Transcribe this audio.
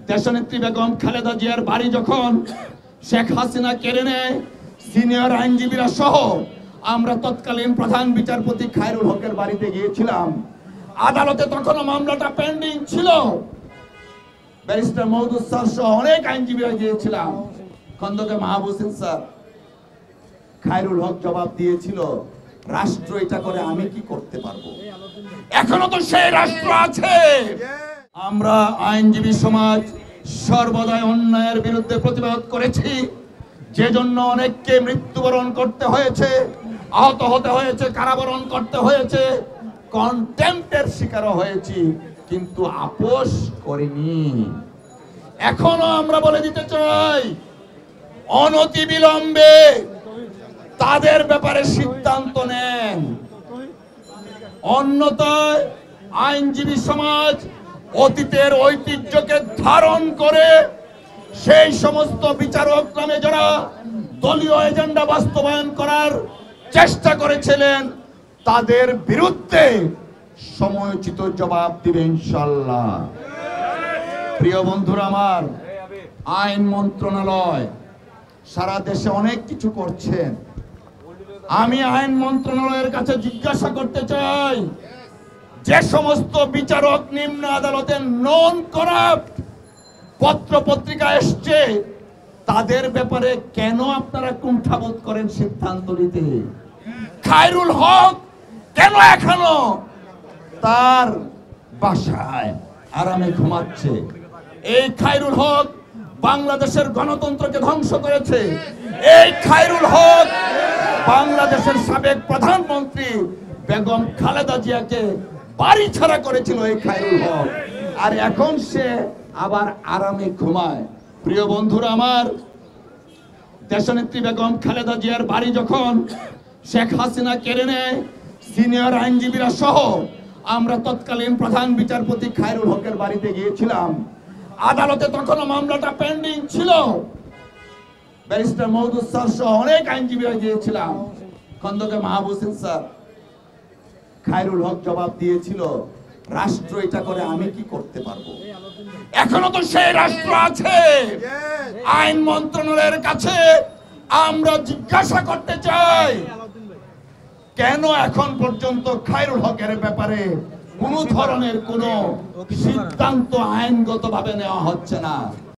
দেশনেত্রী বেগম খালেদা জিয়ার বাড়ি যখন শেখ হাসিনা কেড়ে নেয়, সিনিয়র আইনজীবীরা সহ আমরা তৎকালীন প্রধান বিচারপতি খায়রুল হকের বাড়িতে গিয়েছিলাম। আদালতে তখনও মামলাটা পেন্ডিং ছিল। ব্যারিস্টার মওদুদ স্যার সহ অনেক আইনজীবীরা গিয়েছিলাম। খন্দকার মাহবুব হোসেন স্যার, খায়রুল হক জবাব দিয়েছিল, রাষ্ট্র এটা করে আমি কি করতে পারবো? এখনো তো সেই রাষ্ট্র আছে। আমরা আইনজীবী সমাজ সর্বদাই অন্যায়ের বিরুদ্ধে প্রতিবাদ করেছি, যে জন্য অনেককে মৃত্যুবরণ করতে হয়েছে, আহত হতে হয়েছে, কারাবরণ করতে হয়েছে, কন্টেম্পটের শিকারও হয়েছি, কিন্তু আপোষ করিনি। এখনো আমরা বলে দিতে চাই, অনতিবিলম্বে তাদের ব্যাপারে সিদ্ধান্ত নেন। অন্যথায় আইনজীবী সমাজ অতীতের ঐতিহ্যকে ধারণ করে সেই সমস্ত বিচারক নামে যারা দলীয় এজেন্ডা বাস্তবায়ন করার চেষ্টা করেছিলেন, তাদের বিরুদ্ধে সময়োচিত জবাব দিবে ইনশাআল্লাহ। প্রিয় বন্ধুরা আমার, আইন মন্ত্রণালয় সারা দেশে অনেক কিছু করছেন। আমি আইন মন্ত্রণালয়ের কাছে জিজ্ঞাসা করতে চাই, যে সমস্ত বিচারক নিম্ন আদালতে নন করাপ্ট পত্র পত্রিকা এসছে, তাদের ব্যাপারে কেন আপনারা কুণ্ঠাবোধ করেন সিদ্ধান্ত নিতে? খায়রুল হক কেন এখনো তার বাসায় আরামে ঘুমাচ্ছে? এই খায়রুল হক বাংলাদেশের গণতন্ত্রকে ধ্বংস করেছে। এই খায়রুল হক বাংলাদেশের সাবেক প্রধানমন্ত্রী বেগম খালেদা জিয়াকে বাড়ি ছাড়া করেছিল এই খায়রুল হক, আর এখন সে আবার আরামে ঘুমায়। প্রিয় বন্ধুরা আমার, দেশনেত্রী বেগম খালেদা জিয়ার বাড়ি যখন শেখ হাসিনা কেড়ে নেয়, সিনিয়র আইনজীবীরা সহ আমরা তৎকালীন প্রধান বিচারপতি খায়রুল হকের বাড়িতে গিয়েছিলাম। আদালতে তখনও মামলাটা পেন্ডিং ছিল। ব্যারিস্টার মওদুদ স্যার সহ অনেক আইনজীবীরা গিয়েছিলাম। খন্দকার মাহবুব হোসেন স্যার, খায়রুল হক জবাব দিয়েছিল, রাষ্ট্র এটা করে আমি কি করতে পারবো? এখনো তো সেই রাষ্ট্র আছে। আইন মন্ত্রণালয়ের কাছে আমরা জিজ্ঞাসা করতে চাই, কেন এখন পর্যন্ত খায়রুল হকের ব্যাপারে কোন ধরনের কোন সিদ্ধান্ত আইনগতভাবে নেওয়া হচ্ছে না?